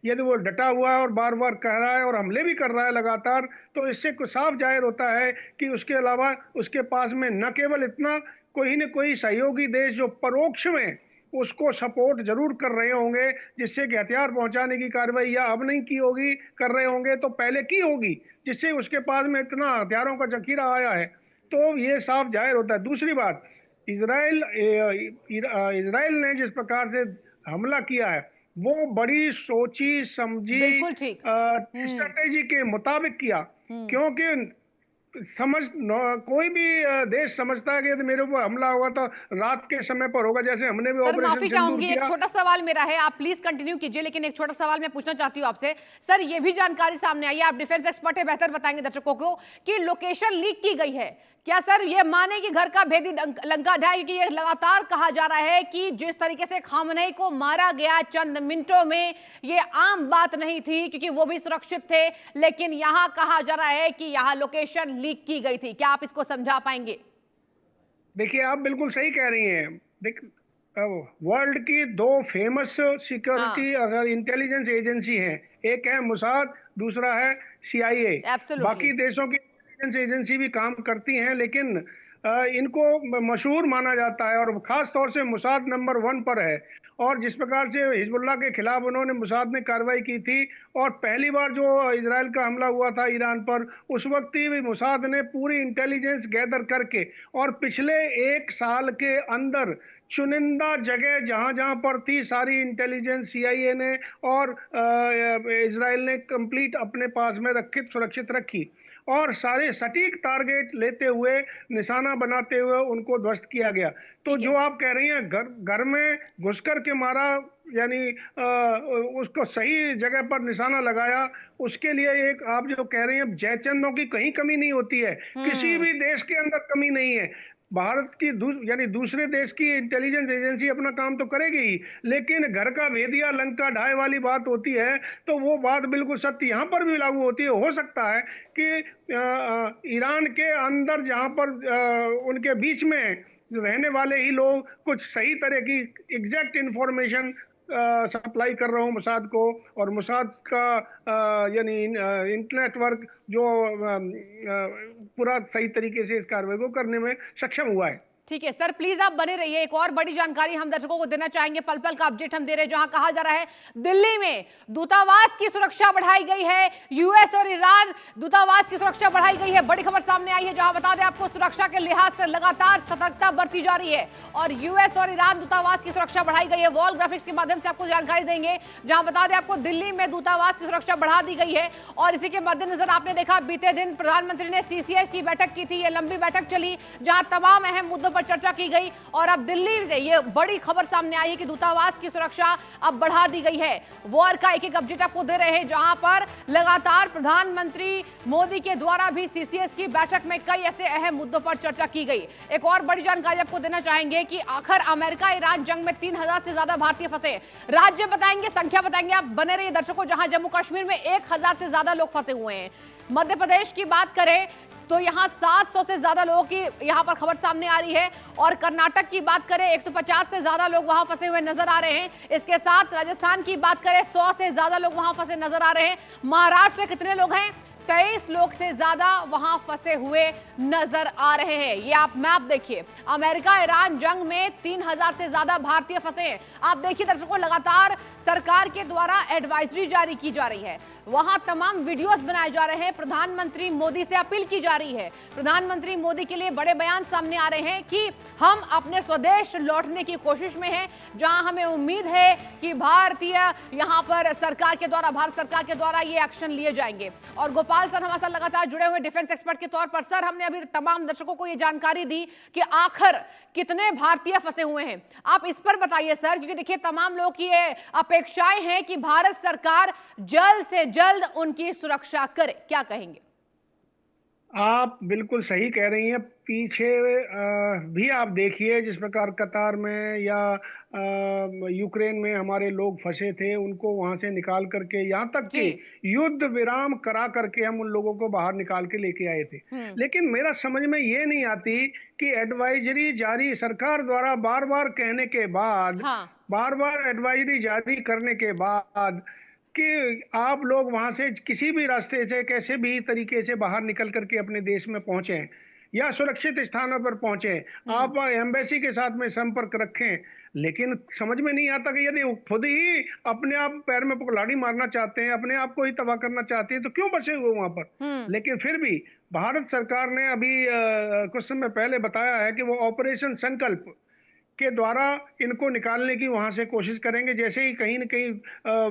यदि वो डटा हुआ है और बार बार कह रहा है और हमले भी कर रहा है लगातार, तो इससे कुछ साफ जाहिर होता है कि उसके अलावा उसके पास में न केवल इतना, कोई न कोई सहयोगी देश जो परोक्ष में उसको सपोर्ट जरूर कर रहे होंगे, जिससे कि हथियार पहुंचाने की कार्रवाई या अब नहीं की होगी, कर रहे होंगे तो पहले की होगी, जिससे उसके पास में इतना हथियारों का जखीरा आया है। तो ये साफ जाहिर होता है। दूसरी बात, इसराइल इसराइल ने जिस प्रकार से हमला किया है, वो बड़ी सोची समझी बिल्कुल ठीक। हम्म। स्ट्रेटेजी के मुताबिक किया। हम्म। क्योंकि कोई भी देश समझता है कि यदि मेरे ऊपर हमला होगा तो रात के समय पर होगा, जैसे हमने भी सर ऑपरेशन माफी सिंदूर चाहूंगी, एक किया। छोटा सवाल मेरा है, आप प्लीज कंटिन्यू कीजिए, लेकिन एक छोटा सवाल मैं पूछना चाहती हूँ आपसे। सर ये भी जानकारी सामने आई है, आप डिफेंस एक्सपर्ट है, बेहतर बताएंगे दर्शकों को, कि लोकेशन लीक की गई है। क्या सर ये माने कि घर का भेदी लंका ढाई, कि ये लगातार कहा जा रहा है कि जिस तरीके से खामनेई को मारा गया चंद मिनटों में, ये आम बात नहीं थी क्योंकि वो भी सुरक्षित थे, लेकिन यहां कहा जा रहा है कि यहां लोकेशन लीक की गई थी। क्या आप इसको समझा पाएंगे? देखिए, आप बिल्कुल सही कह रही हैं। देख, वर्ल्ड की दो फेमस हाँ। सिक्योरिटी और इंटेलिजेंस एजेंसी हैं, एक है मुसाद, दूसरा है सीआईए। एब्सोल्युटली। बाकी देशों की इंटेलिजेंस एजेंसी भी काम करती हैं, लेकिन इनको मशहूर माना जाता है, और खास तौर से मुसाद नंबर 1 पर है। और जिस प्रकार से हिजबुल्लाह के खिलाफ उन्होंने, मुसाद ने कार्रवाई की थी, और पहली बार जो इसराइल का हमला हुआ था ईरान पर, उस वक्त ही मुसाद ने पूरी इंटेलिजेंस गैदर करके, और पिछले 1 साल के अंदर चुनिंदा जगह जहां जहां पर थी, सारी इंटेलिजेंस सीआईए ने और इसराइल ने कंप्लीट अपने पास में रखी, सुरक्षित रखी, और सारे सटीक टारगेट लेते हुए, निशाना बनाते हुए उनको ध्वस्त किया गया। तो ठीक है। जो आप कह रही हैं, घर घर में घुस कर के मारा, यानी उसको सही जगह पर निशाना लगाया, उसके लिए एक आप जो कह रही हैं, जयचंदों की कहीं कमी नहीं होती है, किसी हम्म। भी देश के अंदर कमी नहीं है। भारत की यानी दूसरे देश की इंटेलिजेंस एजेंसी अपना काम तो करेगी ही, लेकिन घर का भेदिया लंका ढाई वाली बात होती है, तो वो बात बिल्कुल सत्य यहाँ पर भी लागू होती है। हो सकता है कि ईरान के अंदर जहाँ पर उनके बीच में रहने वाले ही लोग कुछ सही तरह की एग्जैक्ट इंफॉर्मेशन सप्लाई कर रहा हूँ मुसाद को, और मुसाद का यानी नेटवर्क जो पूरा सही तरीके से इस कार्रवाई को करने में सक्षम हुआ है। ठीक है सर, प्लीज आप बने रहिए। एक और बड़ी जानकारी हम दर्शकों को देना चाहेंगे, पल पल का अपडेट हम दे रहे हैं, जहां कहा जा रहा है दिल्ली में दूतावास की सुरक्षा बढ़ाई गई है। यूएस और ईरान दूतावास की सुरक्षा बढ़ाई गई है, बड़ी खबर सामने आई है, जहां बता दें आपको सुरक्षा के लिहाज से लगातार सतर्कता बरती जा रही है, और यूएस और ईरान दूतावास की सुरक्षा बढ़ाई गई है। वॉल ग्राफिक्स के माध्यम से आपको जानकारी देंगे, जहां बता दें आपको दिल्ली में दूतावास की सुरक्षा बढ़ा दी गई है। और इसी के मद्देनजर आपने देखा बीते दिन प्रधानमंत्री ने सीसीएस की बैठक की थी, ये लंबी बैठक चली, जहां तमाम अहम मुद्दों पर चर्चा की गई, और अब दिल्ली से ये बड़ी खबर सामने आई है कि दूतावास की सुरक्षा अब बढ़ा दी गई है। वॉर का एक एक अपडेट आपको दे रहे हैं, जहां पर लगातार प्रधानमंत्री मोदी के द्वारा भी सीसीएस की बैठक में कई ऐसे अहम मुद्दों पर चर्चा की गई। एक और बड़ी जानकारी आपको देना चाहेंगे कि आखिर अमेरिका ईरान जंग में 3000 से ज्यादा भारतीय फंसे। राज्य बताएंगे, संख्या बताएंगे, आप बने रहिए दर्शकों, जहां जम्मू कश्मीर में 1000 से ज्यादा लोग फंसे हुए हैं। मध्य प्रदेश की बात करें तो यहां 700 से ज्यादा लोगों की यहां पर खबर सामने आ रही है, और कर्नाटक की बात करें 150 से ज्यादा लोग वहां फंसे हुए नजर आ रहे हैं। इसके साथ राजस्थान की बात करें 100 से ज्यादा लोग वहां फंसे नजर आ रहे हैं। महाराष्ट्र में कितने लोग हैं? 23 लोग से ज्यादा वहां फंसे हुए नजर आ रहे हैं। ये आप मैप देखिए, अमेरिका ईरान जंग में 3000 से ज्यादा भारतीय फंसे हैं। आप देखिए दर्शकों, लगातार सरकार के द्वारा एडवाइजरी जारी की जा रही है, वहां तमाम वीडियोस बनाए जा रहे हैं, प्रधानमंत्री मोदी से अपील की जा रही है, प्रधानमंत्री मोदी के लिए बड़े बयान सामने आ रहे हैं कि हम अपने स्वदेश लौटने की कोशिश में हैं, जहां हमें उम्मीद है कि भारतीय यहां पर सरकार के द्वारा, भारत सरकार के द्वारा ये एक्शन लिए जाएंगे। और गोपाल सर हमारे साथ लगातार जुड़े हुए डिफेंस एक्सपर्ट के तौर पर। सर, हमने अभी तमाम दर्शकों को ये जानकारी दी कि आखिर कितने भारतीय फंसे हुए हैं, आप इस पर बताइए सर, क्योंकि देखिए तमाम लोगों की ये अपेक्षाएं हैं कि भारत सरकार जल्द से जल्द उनकी सुरक्षा करे। क्या कहेंगे? आप बिल्कुल सही कह रही हैं। पीछे भी आप देखिए, जिस प्रकार कतार में या यूक्रेन में हमारे लोग फंसे थे, उनको वहां से निकाल करके, यहाँ तक जी। कि युद्ध विराम करा करके हम उन लोगों को बाहर निकाल के लेके आए थे। लेकिन मेरा समझ में ये नहीं आती कि एडवाइजरी जारी सरकार द्वारा बार बार कहने के बाद, हाँ। बार बार एडवाइजरी जारी करने के बाद, कि आप लोग वहां से किसी भी रास्ते से कैसे भी तरीके से बाहर निकल करके अपने देश में पहुंचे या सुरक्षित स्थानों पर पहुंचे, हम्म। आप एम्बेसी के साथ में संपर्क रखें। लेकिन समझ में नहीं आता कि यदि वो खुद ही अपने आप पैर में कुल्हाड़ी मारना चाहते हैं, अपने आप को ही तबाह करना चाहते हैं, तो क्यों बसे हुए वहां पर। हम्म। लेकिन फिर भी भारत सरकार ने अभी कुछ समय पहले बताया है कि वो ऑपरेशन संकल्प के द्वारा इनको निकालने की वहां से कोशिश करेंगे। जैसे ही कहीं न कहीं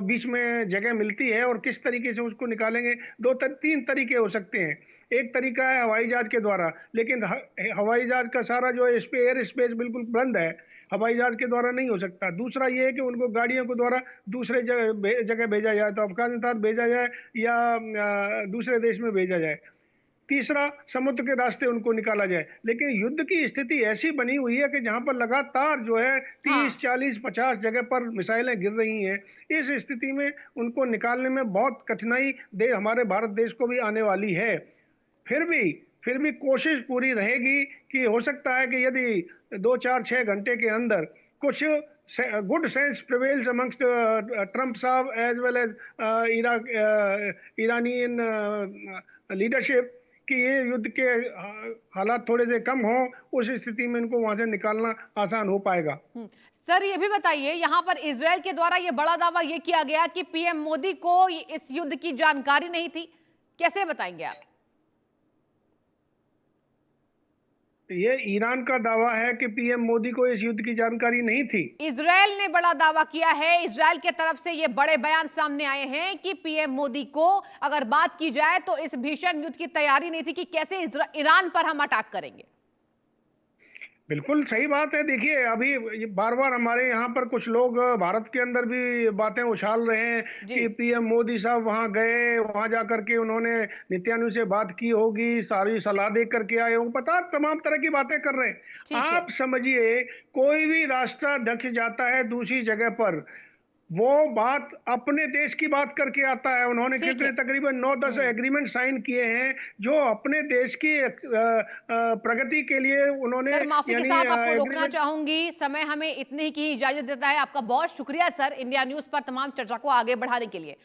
बीच में जगह मिलती है, और किस तरीके से उसको निकालेंगे, तीन तरीके हो सकते हैं। एक तरीका है हवाई जहाज के द्वारा, लेकिन हवाई जहाज का सारा जो है एयर स्पेस बिल्कुल बंद है, हवाई जहाज के द्वारा नहीं हो सकता। दूसरा ये है कि उनको गाड़ियों के द्वारा दूसरे जगह भेजा जाए, तो अफगानिस्तान भेजा जाए या दूसरे देश में भेजा जाए। तीसरा, समुद्र के रास्ते उनको निकाला जाए। लेकिन युद्ध की स्थिति ऐसी बनी हुई है कि जहां पर लगातार जो है हाँ। 30, 40, 50 जगह पर मिसाइलें गिर रही हैं। इस स्थिति में उनको निकालने में बहुत कठिनाई हमारे भारत देश को भी आने वाली है। फिर भी फिर भी कोशिश पूरी रहेगी कि हो सकता है कि यदि 2, 4, 6 घंटे के अंदर कुछ good sense prevails amongst Trump साहब as well as Iranian leadership, कि ये युद्ध के हालात थोड़े से कम हों, उस स्थिति में इनको वहां से निकालना आसान हो पाएगा। सर ये भी बताइए, यहाँ पर इजराइल के द्वारा ये बड़ा दावा ये किया गया कि पीएम मोदी को इस युद्ध की जानकारी नहीं थी, कैसे बताएंगे आप? ये ईरान का दावा है कि पीएम मोदी को इस युद्ध की जानकारी नहीं थी। इजराइल ने बड़ा दावा किया है, इजराइल के तरफ से ये बड़े बयान सामने आए हैं कि पीएम मोदी को, अगर बात की जाए तो इस भीषण युद्ध की तैयारी नहीं थी कि कैसे ईरान पर हम अटैक करेंगे। बिल्कुल सही बात है। देखिए, अभी बार बार हमारे यहाँ पर कुछ लोग भारत के अंदर भी बातें उछाल रहे हैं जी। कि पीएम मोदी साहब वहां गए, वहां जा करके उन्होंने नित्यानंद से बात की होगी, सारी सलाह दे करके आए होंगे, पता तमाम तरह की बातें कर रहे हैं। ठीक है। आप समझिए, कोई भी राष्ट्राध्यक्ष जाता है दूसरी जगह पर, वो बात अपने देश की बात करके आता है। उन्होंने ठीक कितने है। तकरीबन 9-10 एग्रीमेंट साइन किए हैं, जो अपने देश की प्रगति के लिए उन्होंने, सर माफी के यानी साथ आपको रोकना एग्रीमेंट। चाहूंगी, समय हमें इतनी की इजाजत देता है। आपका बहुत शुक्रिया सर, इंडिया न्यूज पर तमाम चर्चा को आगे बढ़ाने के लिए।